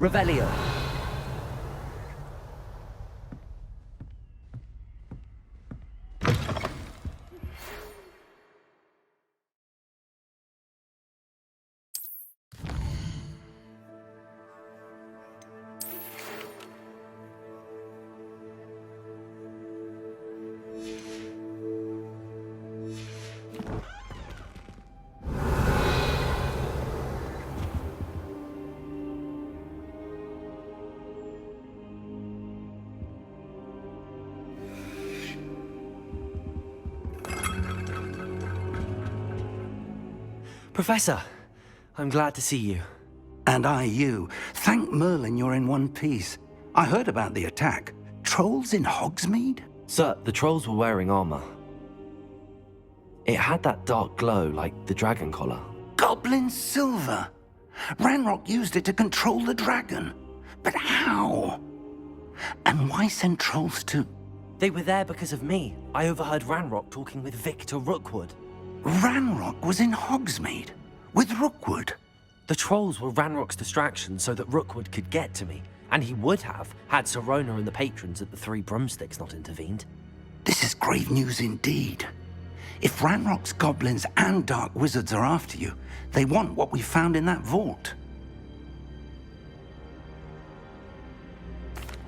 Revelio. Professor, I'm glad to see you. And I you. Thank Merlin you're in one piece. I heard about the attack. Trolls in Hogsmeade? Sir, the trolls were wearing armor. It had that dark glow like the dragon collar. Goblin silver! Ranrock used it to control the dragon. But how? And why send trolls to... They were there because of me. I overheard Ranrock talking with Victor Rookwood. Ranrock was in Hogsmeade? With Rookwood? The trolls were Ranrock's distraction so that Rookwood could get to me. And he would have, had Sirona and the patrons at the Three Broomsticks not intervened. This is grave news indeed. If Ranrock's goblins and dark wizards are after you, they want what we found in that vault.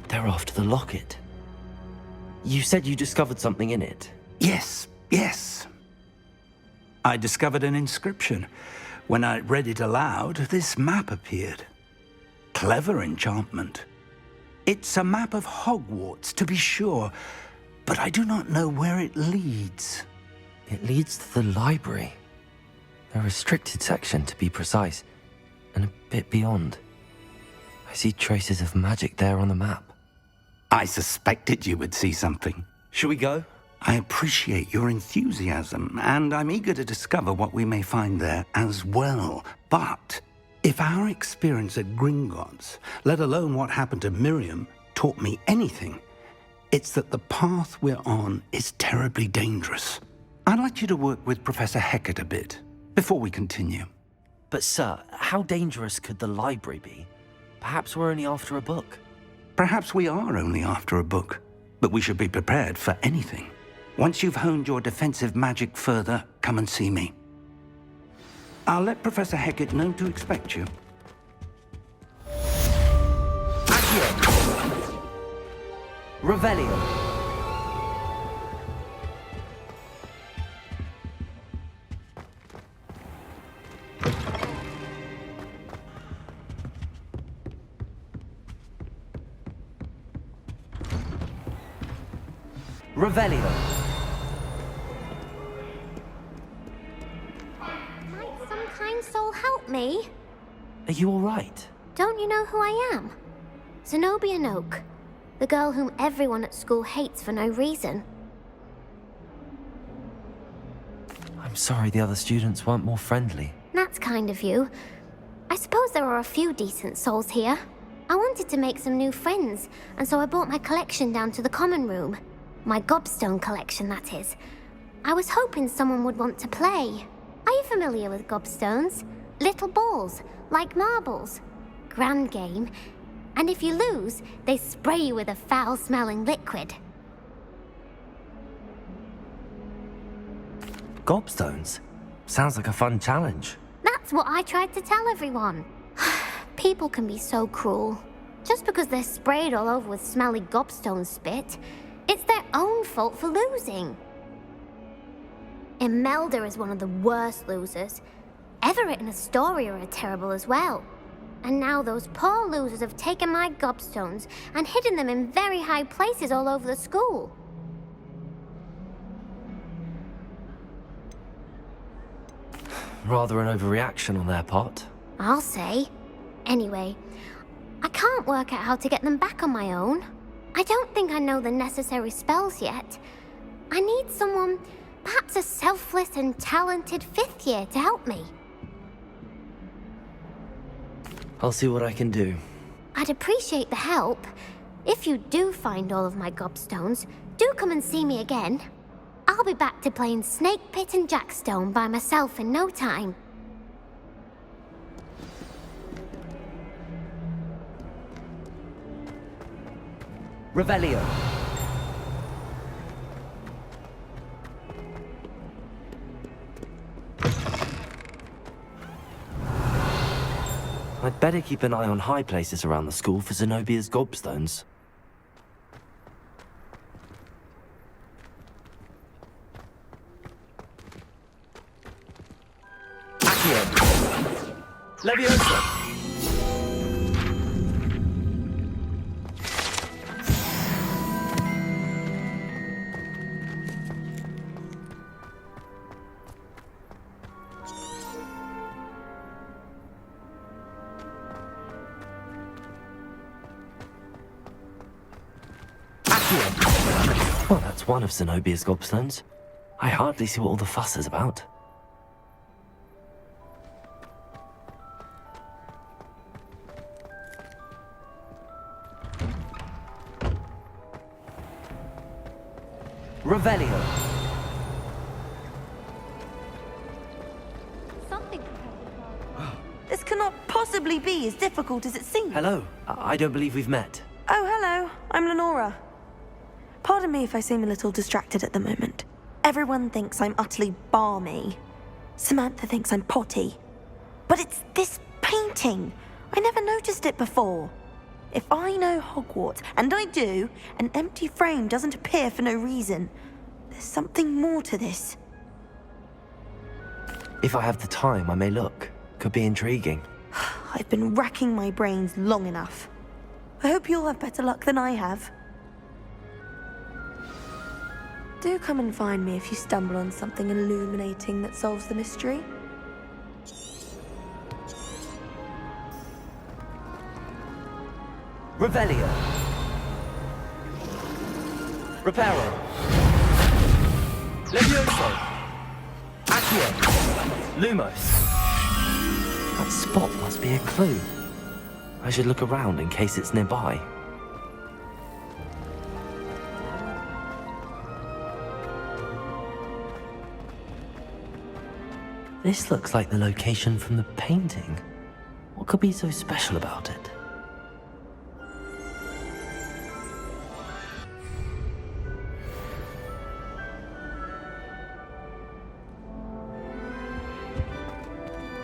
They're after the locket. You said you discovered something in it. Yes. I discovered an inscription. When I read it aloud, this map appeared. Clever enchantment. It's a map of Hogwarts, to be sure, but I do not know where it leads. It leads to the library. A restricted section, to be precise, and a bit beyond. I see traces of magic there on the map. I suspected you would see something. Shall we go? I appreciate your enthusiasm, and I'm eager to discover what we may find there as well. But if our experience at Gringotts, let alone what happened to Miriam, taught me anything, it's that the path we're on is terribly dangerous. I'd like you to work with Professor Hecat a bit, before we continue. But sir, how dangerous could the library be? Perhaps we're only after a book. Perhaps we are only after a book, but we should be prepared for anything. Once you've honed your defensive magic further, come and see me. I'll let Professor Hecat know to expect you. Accio! Revelio! Revelio! Might some kind soul help me? Are you all right? Don't you know who I am? Zenobia Noak, the girl whom everyone at school hates for no reason. I'm sorry the other students weren't more friendly. That's kind of you. I suppose there are a few decent souls here. I wanted to make some new friends, and so I brought my collection down to the common room. My gobstone collection, that is. I was hoping someone would want to play. Are you familiar with gobstones? Little balls, like marbles. Grand game. And if you lose, they spray you with a foul-smelling liquid. Gobstones? Sounds like a fun challenge. That's what I tried to tell everyone. People can be so cruel. Just because they're sprayed all over with smelly gobstone spit, it's their own fault for losing. Imelda is one of the worst losers. Everett and Astoria are terrible as well. And now those poor losers have taken my gobstones and hidden them in very high places all over the school. Rather an overreaction on their part. I'll say. Anyway, I can't work out how to get them back on my own. I don't think I know the necessary spells yet. I need someone, perhaps a selfless and talented fifth year to help me. I'll see what I can do. I'd appreciate the help. If you do find all of my gobstones, do come and see me again. I'll be back to playing Snake Pit and Jackstone by myself in no time. Revelio. I'd better keep an eye on high places around the school for Zenobia's gobstones. Accio. Leviosa. Well, that's one of Zenobia's gobstones. I hardly see what all the fuss is about. Revelio. Something. This cannot possibly be as difficult as it seems. Hello. I don't believe we've met. Oh, hello. I'm Lenora. Pardon me if I seem a little distracted at the moment. Everyone thinks I'm utterly balmy. Samantha thinks I'm potty. But it's this painting. I never noticed it before. If I know Hogwarts, and I do, an empty frame doesn't appear for no reason. There's something more to this. If I have the time, I may look. Could be intriguing. I've been racking my brains long enough. I hope you'll have better luck than I have. Do come and find me if you stumble on something illuminating that solves the mystery. Revelio. Reparo. Levioso. Accio. Lumos. That spot must be a clue. I should look around in case it's nearby. This looks like the location from the painting. What could be so special about it?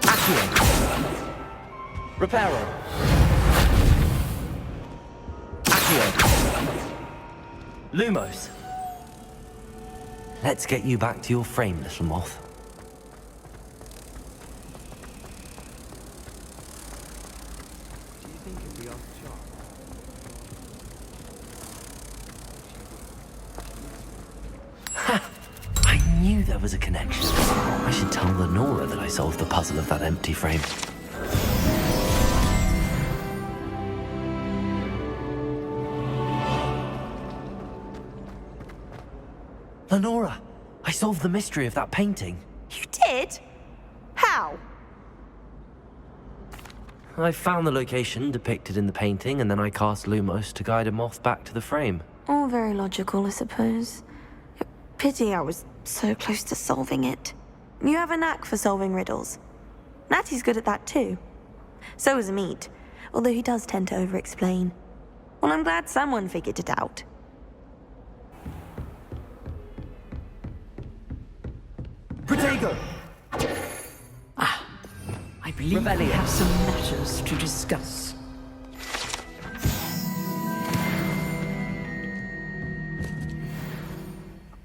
Accio. Reparo. Accio. Lumos. Let's get you back to your frame, little moth. I knew there was a connection. I should tell Lenora that I solved the puzzle of that empty frame. Lenora, I solved the mystery of that painting. You did? How? I found the location depicted in the painting, and then I cast Lumos to guide a moth back to the frame. All very logical, I suppose. Pity I was so close to solving it. You have a knack for solving riddles. Natty's good at that too. So is Amit, although he does tend to over-explain. Well, I'm glad someone figured it out. Protego! I believe we have some matters to discuss.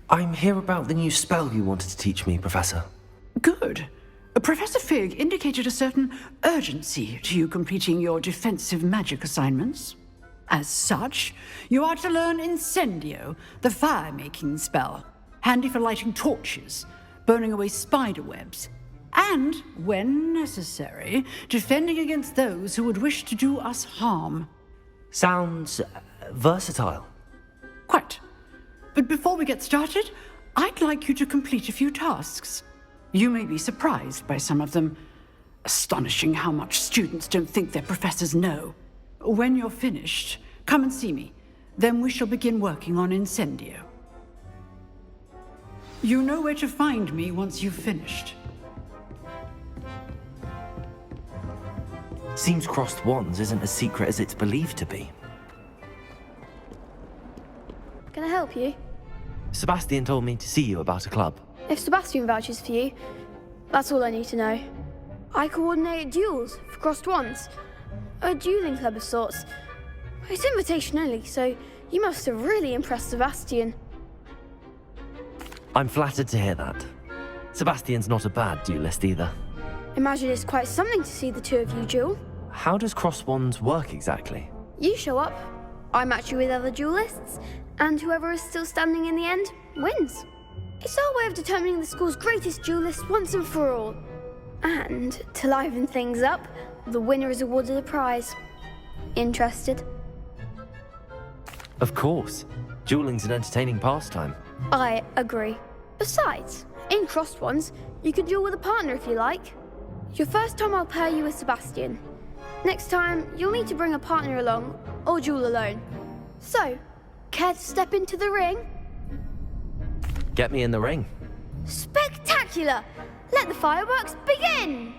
I'm here about the new spell you wanted to teach me, Professor. Good. Professor Fig indicated a certain urgency to you completing your defensive magic assignments. As such, you are to learn Incendio, the fire-making spell, handy for lighting torches, burning away spider webs, and, when necessary, defending against those who would wish to do us harm. Sounds versatile. Quite. But before we get started, I'd like you to complete a few tasks. You may be surprised by some of them. Astonishing how much students don't think their professors know. When you're finished, come and see me. Then we shall begin working on Incendio. You know where to find me once you've finished. Seems crossed wands isn't as secret as it's believed to be. help you? Sebastian told me to see you about a club. If Sebastian vouches for you, that's all I need to know. I coordinate duels for crossed wands. A dueling club of sorts. It's invitation only, so you must have really impressed Sebastian. I'm flattered to hear that. Sebastian's not a bad duelist either. Imagine it's quite something to see the two of you duel. How does cross wands work exactly? You show up, I match you with other duelists, and whoever is still standing in the end wins. It's our way of determining the school's greatest duelist once and for all. And to liven things up, the winner is awarded a prize. Interested? Of course. Dueling's an entertaining pastime. I agree. Besides, in crossed ones, you can duel with a partner if you like. Your first time I'll pair you with Sebastian. Next time, you'll need to bring a partner along, or duel alone. So, care to step into the ring? Get me in the ring. Spectacular! Let the fireworks begin!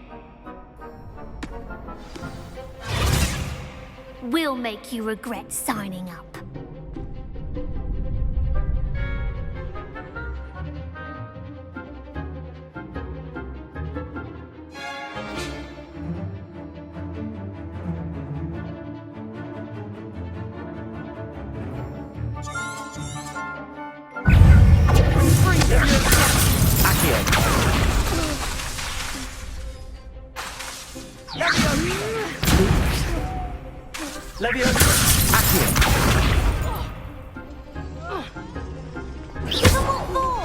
We'll make you regret signing up. Leviosa! Accio! Give 'em what for!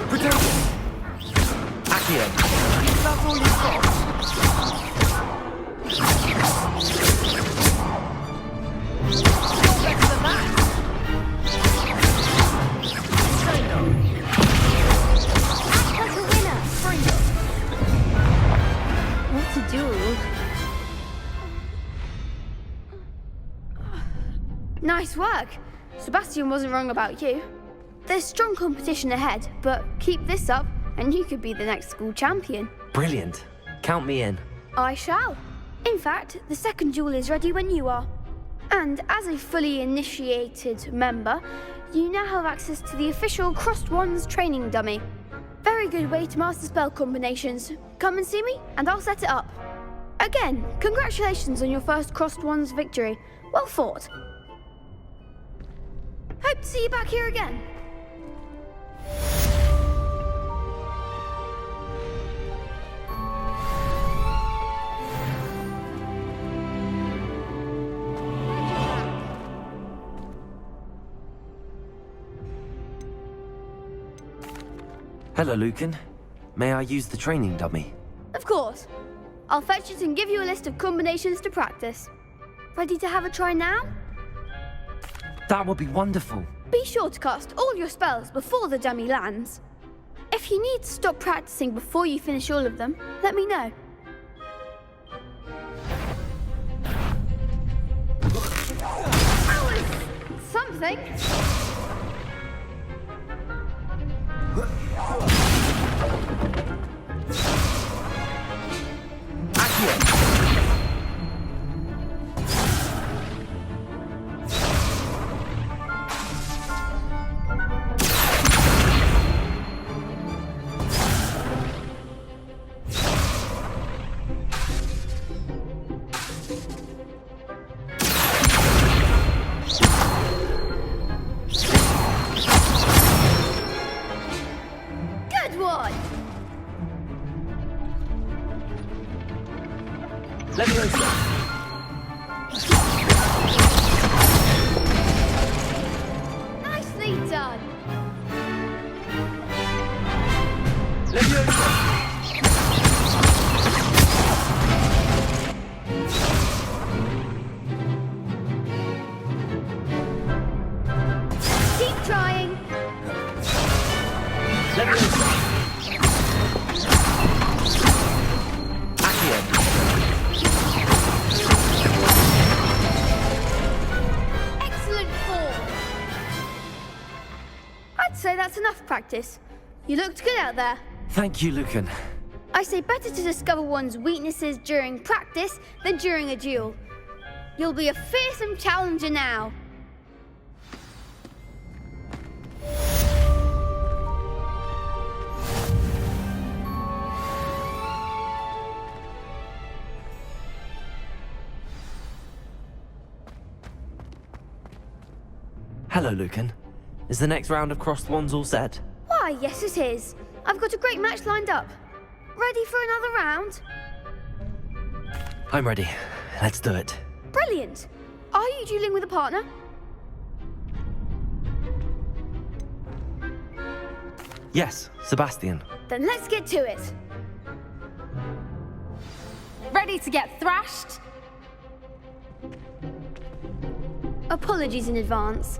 Protection! Accio! That's all you've got? You're better than that! Say no! Act like a winner! Bring up! What to do? Nice work! Sebastian wasn't wrong about you. There's strong competition ahead, but keep this up and you could be the next school champion. Brilliant. Count me in. I shall. In fact, the second duel is ready when you are. And as a fully initiated member, you now have access to the official Crossed Wands training dummy. Very good way to master spell combinations. Come and see me, and I'll set it up. Again, congratulations on your first Crossed Wands victory. Well fought. Hope to see you back here again. Hello, Lucan. May I use the training dummy? Of course. I'll fetch it and give you a list of combinations to practice. Ready to have a try now? That would be wonderful. Be sure to cast all your spells before the dummy lands. If you need to stop practicing before you finish all of them, let me know. That was something. Good one. Leviosa! Nicely done. Leviosa! Keep trying. Leviosa! Accio! Excellent form. I'd say that's enough practice. You looked good out there. Thank you, Lucan. I say better to discover one's weaknesses during practice than during a duel. You'll be a fearsome challenger now. Hello, Lucan. Is the next round of crossed wands all set? Why, yes it is. I've got a great match lined up. Ready for another round? I'm ready. Let's do it. Brilliant. Are you dueling with a partner? Yes, Sebastian. Then let's get to it. Ready to get thrashed? Apologies in advance.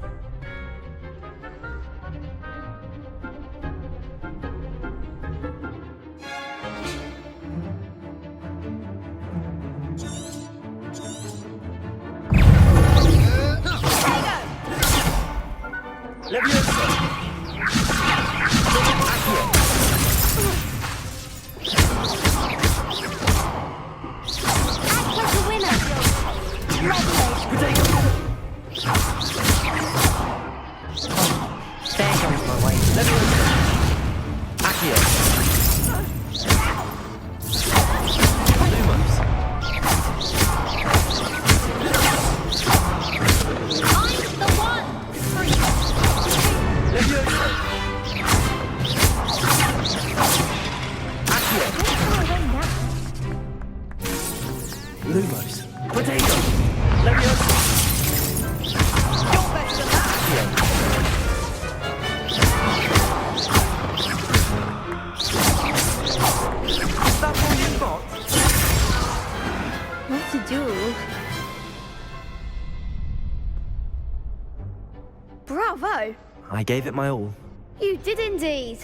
Bravo! I gave it my all. You did indeed.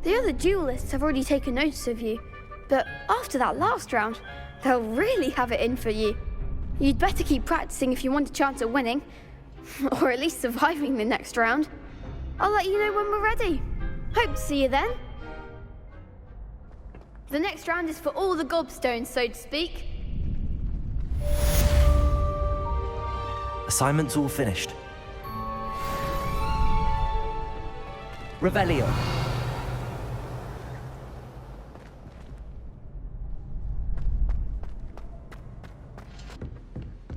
The other duelists have already taken notice of you, but after that last round, they'll really have it in for you. You'd better keep practicing if you want a chance at winning, or at least surviving the next round. I'll let you know when we're ready. Hope to see you then. The next round is for all the gobstones, so to speak. Assignment's all finished. Revelio.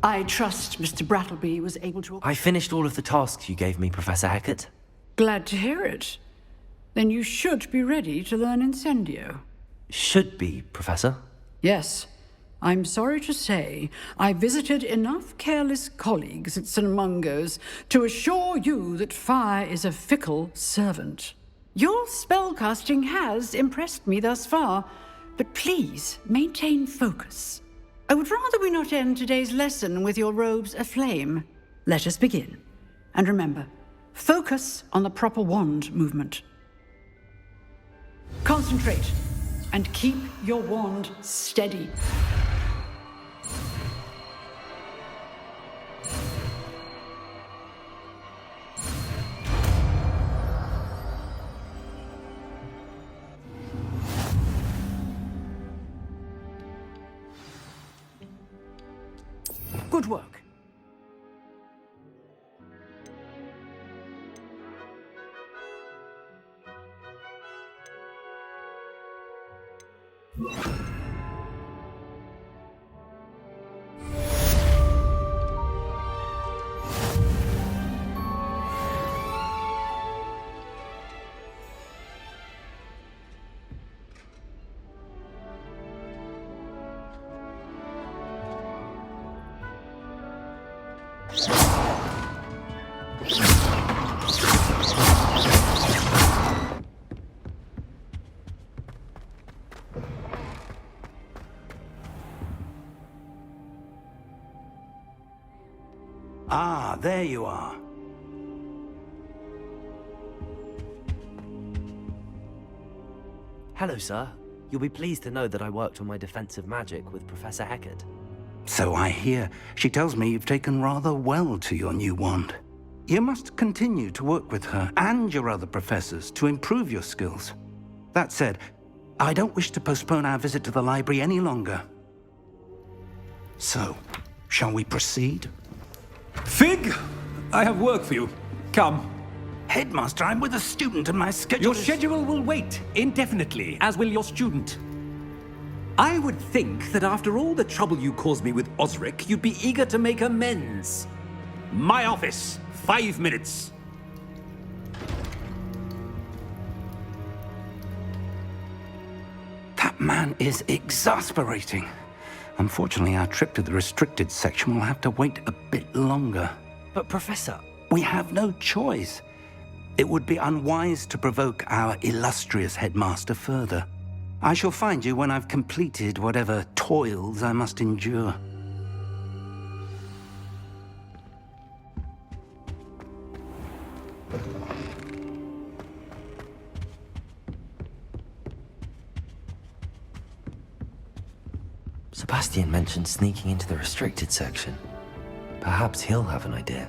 I trust Mr. Brattleby was able to... I finished all of the tasks you gave me, Professor Hecat. Glad to hear it. Then you should be ready to learn Incendio. Should be, Professor. Yes. I'm sorry to say, I visited enough careless colleagues at St. Mungo's to assure you that fire is a fickle servant. Your spellcasting has impressed me thus far, but please maintain focus. I would rather we not end today's lesson with your robes aflame. Let us begin. And remember, focus on the proper wand movement. Concentrate, and keep your wand steady. Good work. Ah, there you are. Hello, sir. You'll be pleased to know that I worked on my defensive magic with Professor Hecat. So I hear. She tells me you've taken rather well to your new wand. You must continue to work with her and your other professors to improve your skills. That said, I don't wish to postpone our visit to the library any longer. So, Shall we proceed? Fig, I have work for you. Come. Headmaster, I'm with a student and my schedule Your is... schedule will wait indefinitely, as will your student. I would think that after all the trouble you caused me with Osric, you'd be eager to make amends. My office, 5 minutes. That man is exasperating. Unfortunately, our trip to the restricted section will have to wait a bit longer. But Professor, We have no choice. It would be unwise to provoke our illustrious headmaster further. I shall find you when I've completed whatever toils I must endure. Sebastian mentioned sneaking into the restricted section. Perhaps he'll have an idea.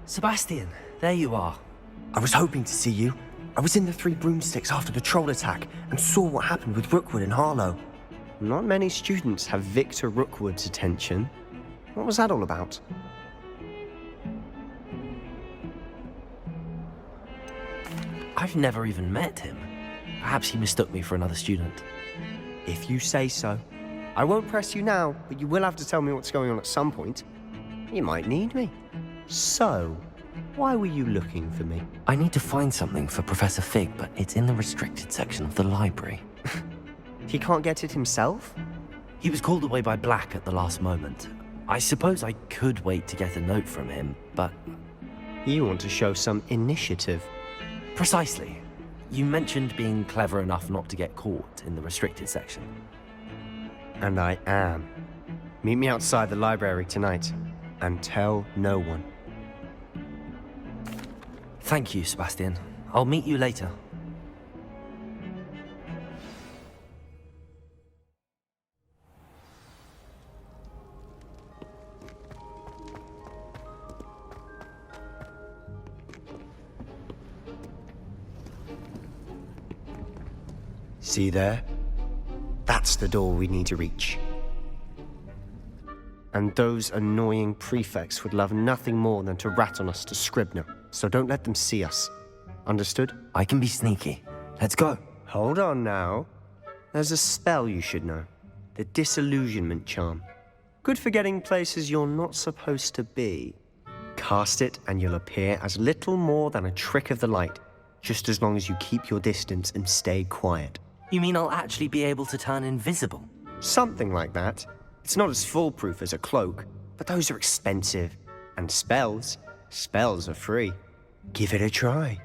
Sebastian, there you are. I was hoping to see you. I was in the Three Broomsticks after the troll attack and saw what happened with Rookwood and Harlow. Not many students have Victor Rookwood's attention. What was that all about? I've never even met him. Perhaps he mistook me for another student. If you say so. I won't press you now, but you will have to tell me what's going on at some point. You might need me. So, why were you looking for me? I need to find something for Professor Fig, but it's in the restricted section of the library. He can't get it himself? He was called away by Black at the last moment. I suppose I could wait to get a note from him, but... You want to show some initiative. Precisely. You mentioned being clever enough not to get caught in the restricted section. And I am. Meet me outside the library tonight, and tell no one. Thank you, Sebastian. I'll meet you later. See there? That's the door we need to reach. And those annoying prefects would love nothing more than to rat on us to Scribner, so don't let them see us. Understood? I can be sneaky. Let's go. Hold on now. There's a spell you should know. The Disillusionment Charm. Good for getting places you're not supposed to be. Cast it and you'll appear as little more than a trick of the light, just as long as you keep your distance and stay quiet. You mean I'll actually be able to turn invisible? Something like that. It's not as foolproof as a cloak, but those are expensive. And spells are free. Give it a try.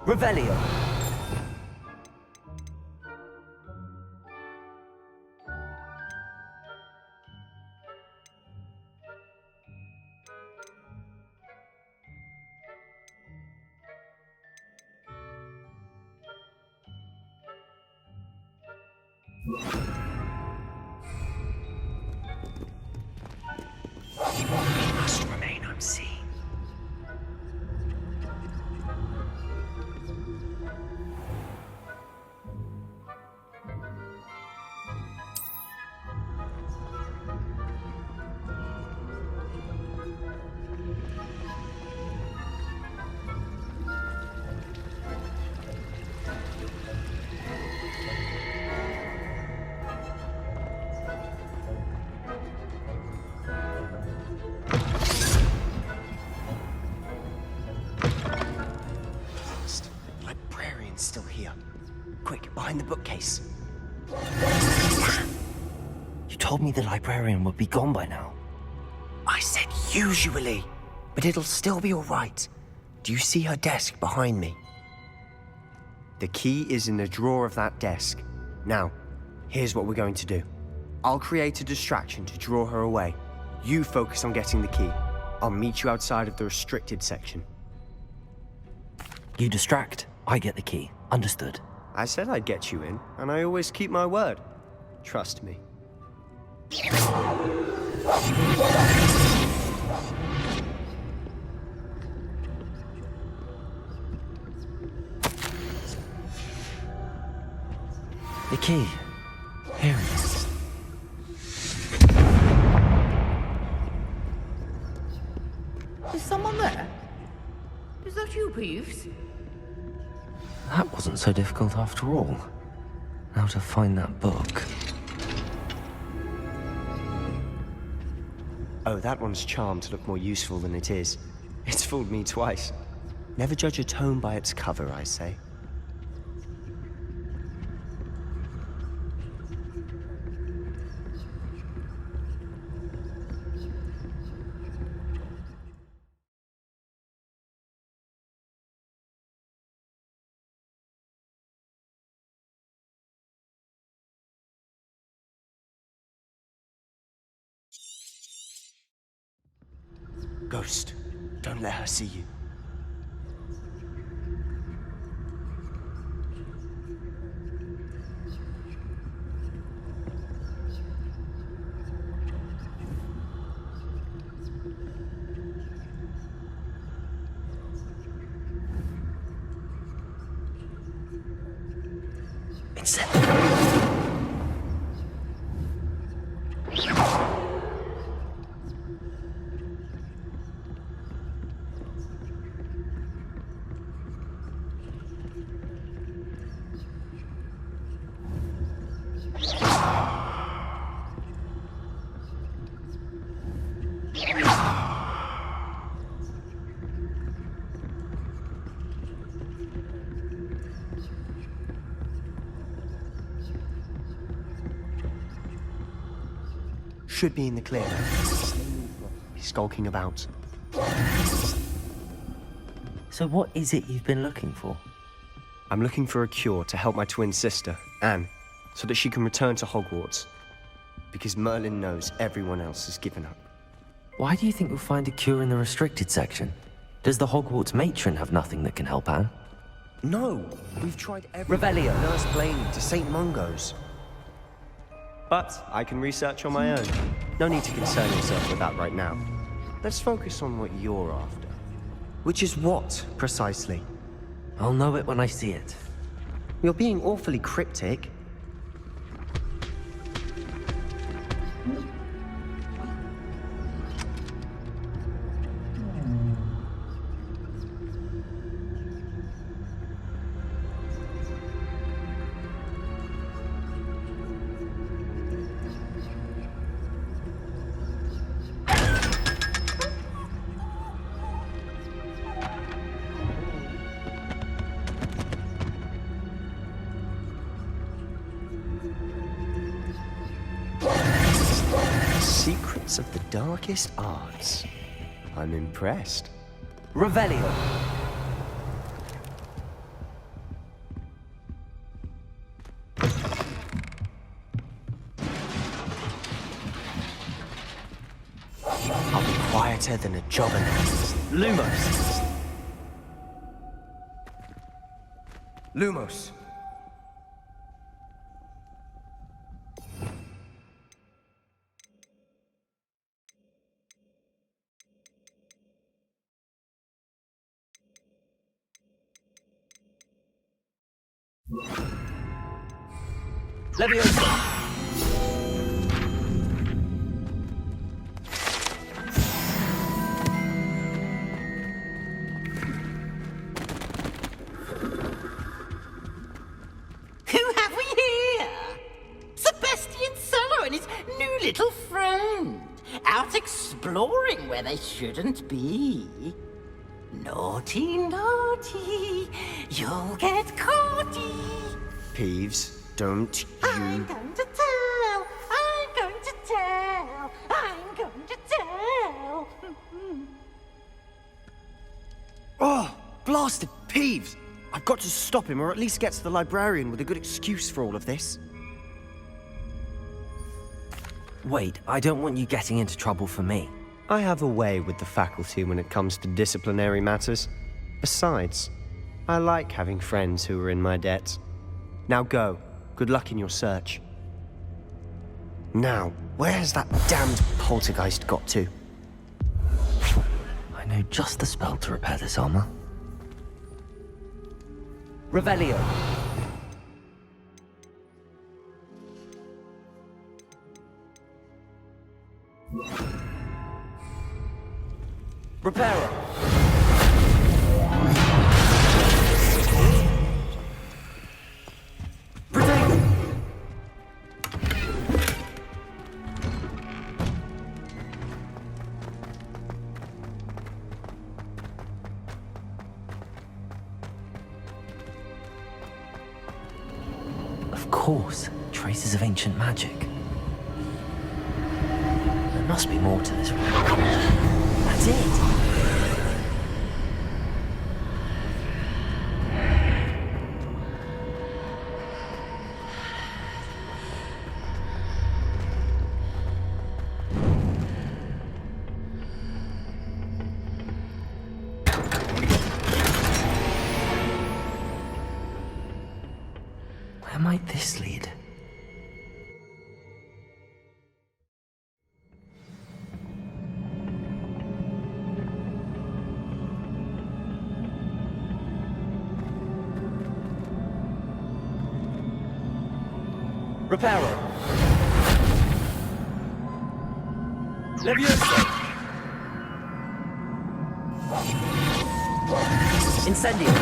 Revelio. We must remain unseen. Librarian's still here. Quick, behind the bookcase. told me the librarian would be gone by now. I said usually, but it'll still be all right. Do you see her desk behind me? The key is in the drawer of that desk. Now, here's what we're going to do. I'll create a distraction to draw her away. You focus on getting the key. I'll meet you outside of the restricted section. You distract, I get the key. Understood. I said I'd get you in, and I always keep my word. Trust me. The key. Here it is. Is someone there? Is that you, Peeves? That wasn't so difficult after all. Now to find that book. Oh, that one's charmed to look more useful than it is. It's fooled me twice. Never judge a tome by its cover, I say. Ghost, don't let her see you. It's should be in the clear. He's skulking about. So what is it you've been looking for? I'm looking for a cure to help my twin sister, Anne, so that she can return to Hogwarts. Because Merlin knows everyone else has given up. Why do you think we'll find a cure in the restricted section? Does the Hogwarts matron have nothing that can help Anne? No, we've tried everything. Revelio. Nurse Blaney to St. Mungo's. But I can research on my own. No need to concern yourself with that right now. Let's focus on what you're after. Which is what, precisely? I'll know it when I see it. You're being awfully cryptic. Secrets of the darkest arts. I'm impressed. Revelio. I'll be quieter than a jobber. Lumos. Lumos. Leviosa. Who have we here? Sebastian Solo and his new little friend. Out exploring where they shouldn't be. Naughty, naughty. You'll get caughty. Peeves, don't I'm you... going to tell. I'm going to Blasted Peeves! I've got to stop him, or at least get to the librarian with a good excuse for all of this. Wait, I don't want you getting into trouble for me. I have a way with the faculty when it comes to disciplinary matters. Besides, I like having friends who are in my debt. Now go. Good luck in your search. Now, where has that damned poltergeist got to? I know just the spell to repair this armor. Revelio. Reparo. Breathtaking. Of course, traces of ancient magic. There must be more to this one. That's it. Where might this lead? Reparo. Levioso. Incendio.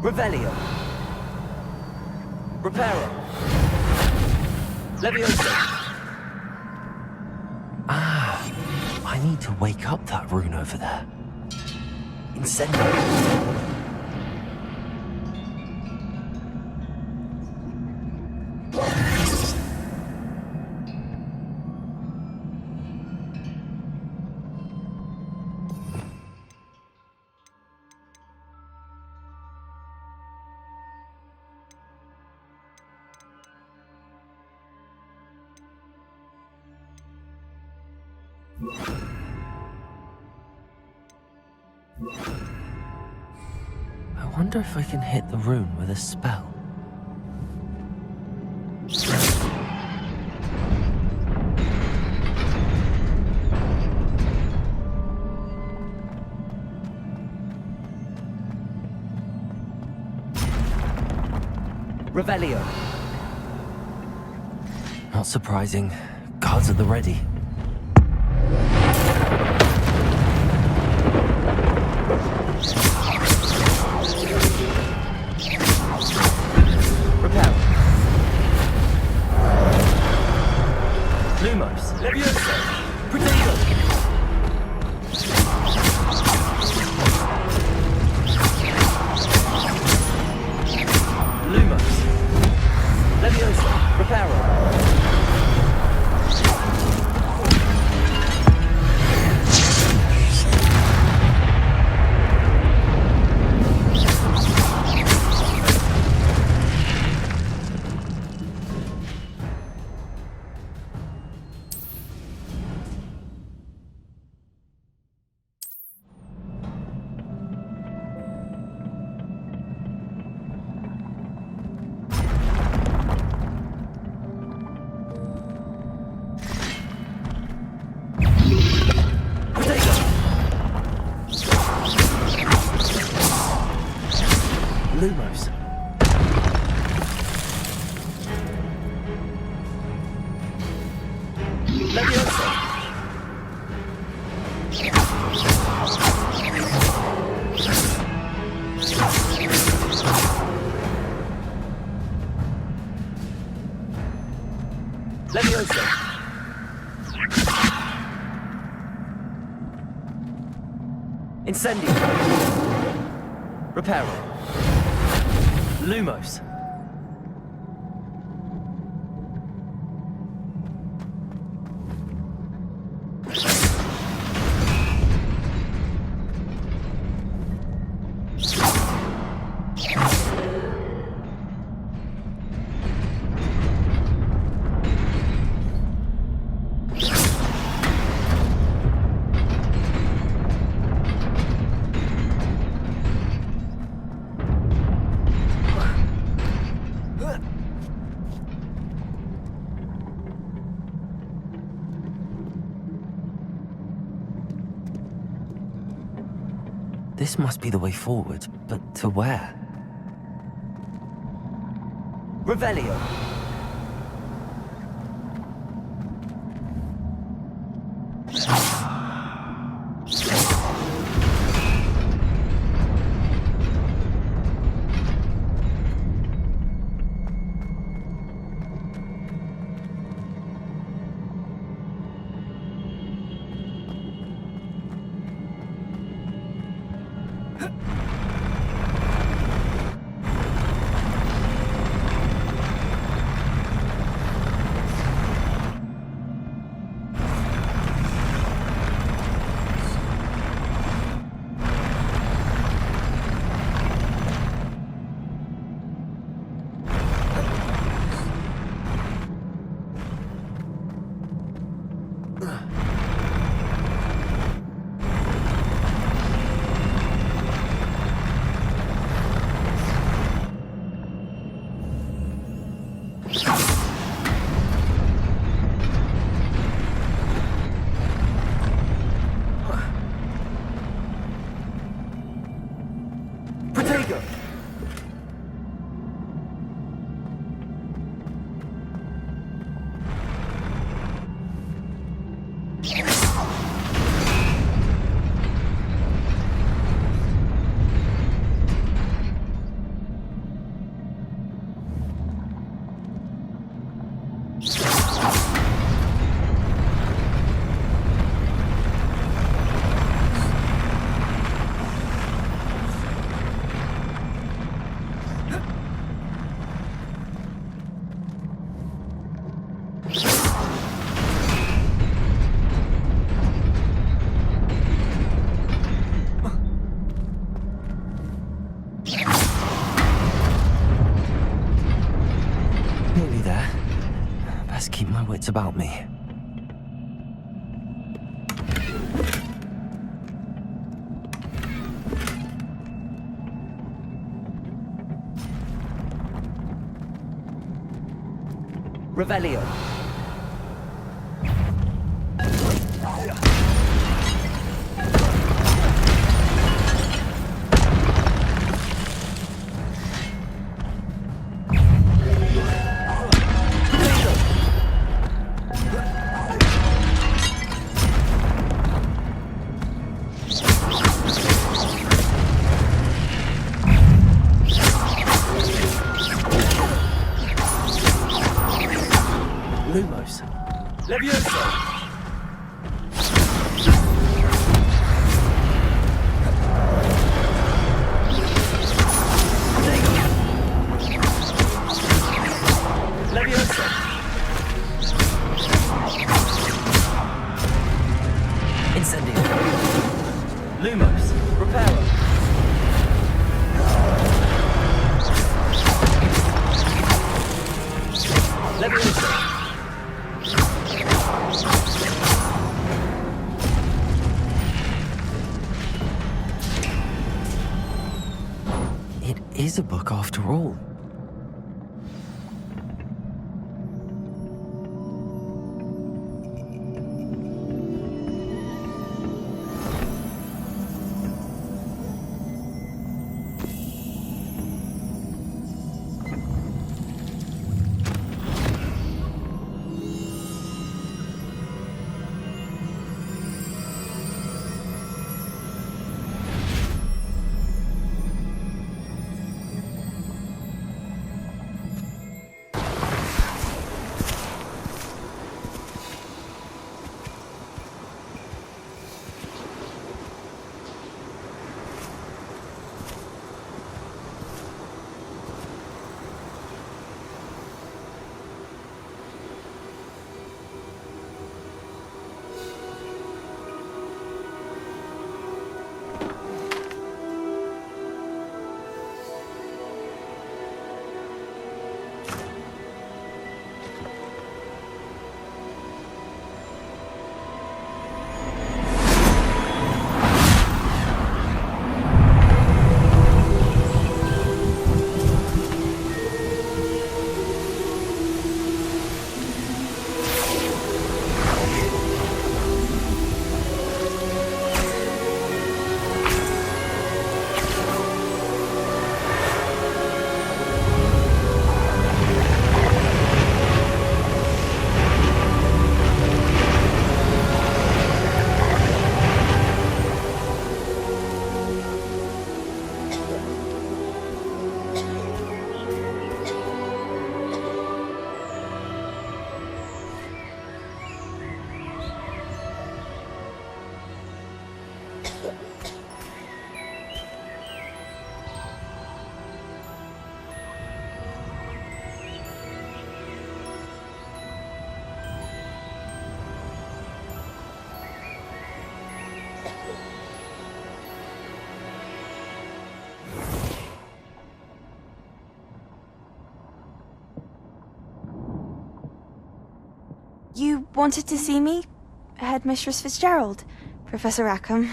Revelio. Reparo. Levioso. I need to wake up that rune over there. Incendio. I wonder if I can hit the rune with a spell. Revelio. Not surprising. Guards at the ready. Repel. Lumos. Levioso. Protego. Lumos. Levioso. Reparo. Lumos. Levioso. Levioso. Incendio. Reparo. Lumos. This must be the way forward, but to where? Revelio! Nearly there. Best keep my wits about me. Revelio! Lumos. Levioso! Levioso! Incendio. Lumos! Reparo! Levioso! It is a book after all. wanted to see me? Headmistress Fitzgerald, Professor Rackham.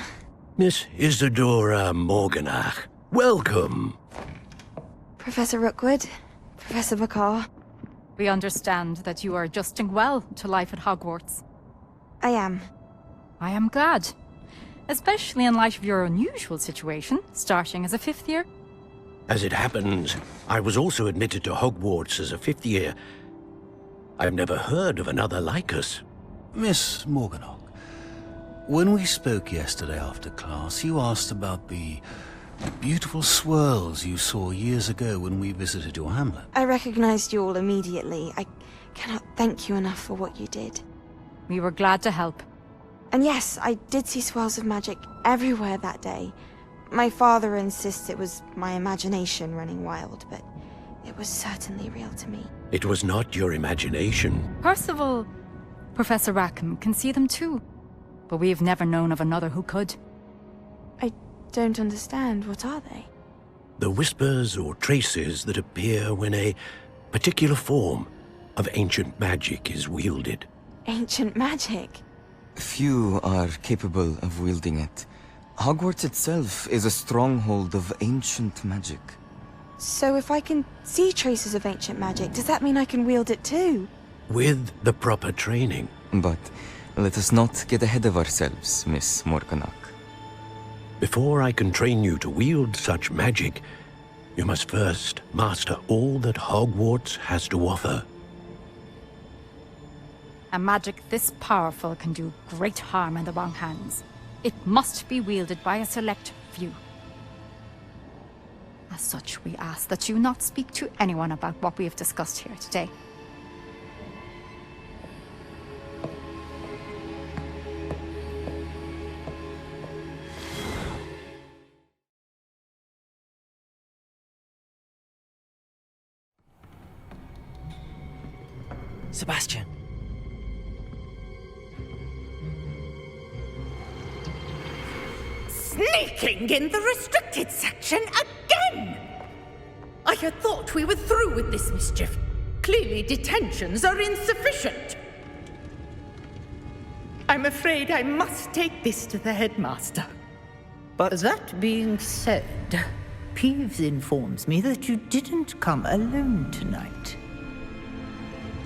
Miss Isadora Morganach, welcome. Professor Rookwood, Professor McCaw. We understand that you are adjusting well to life at Hogwarts. I am. I am glad. Especially in light of your unusual situation, starting as a 5th year. As it happens, I was also admitted to Hogwarts as a 5th year. I've never heard of another like us. Miss Morganach, when we spoke yesterday after class, you asked about the beautiful swirls you saw years ago when we visited your hamlet. I recognized you all immediately. I cannot thank you enough for what you did. We were glad to help. And yes, I did see swirls of magic everywhere that day. My father insists it was my imagination running wild, but it was certainly real to me. It was not your imagination. Percival, Professor Rackham can see them too. But we've never known of another who could. I don't understand. What are they? The whispers or traces that appear when a particular form of ancient magic is wielded. Ancient magic? Few are capable of wielding it. Hogwarts itself is a stronghold of ancient magic. So if I can see traces of ancient magic, does that mean I can wield it too? With the proper training. But let us not get ahead of ourselves, Miss Morganach. Before I can train you to wield such magic, you must first master all that Hogwarts has to offer. A magic this powerful can do great harm in the wrong hands. It must be wielded by a select few. As such, we ask that you not speak to anyone about what we have discussed here today. Sebastian. Sneaking in the restricted section again! I had thought we were through with this mischief. Clearly detentions are insufficient. I'm afraid I must take this to the headmaster. But that being said, Peeves informs me that you didn't come alone tonight.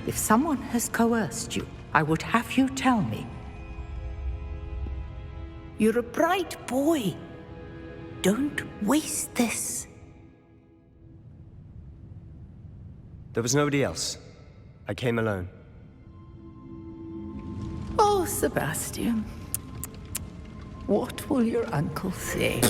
If someone has coerced you, I would have you tell me. You're a bright boy. Don't waste this. There was nobody else. I came alone. Oh, Sebastian. What will your uncle say?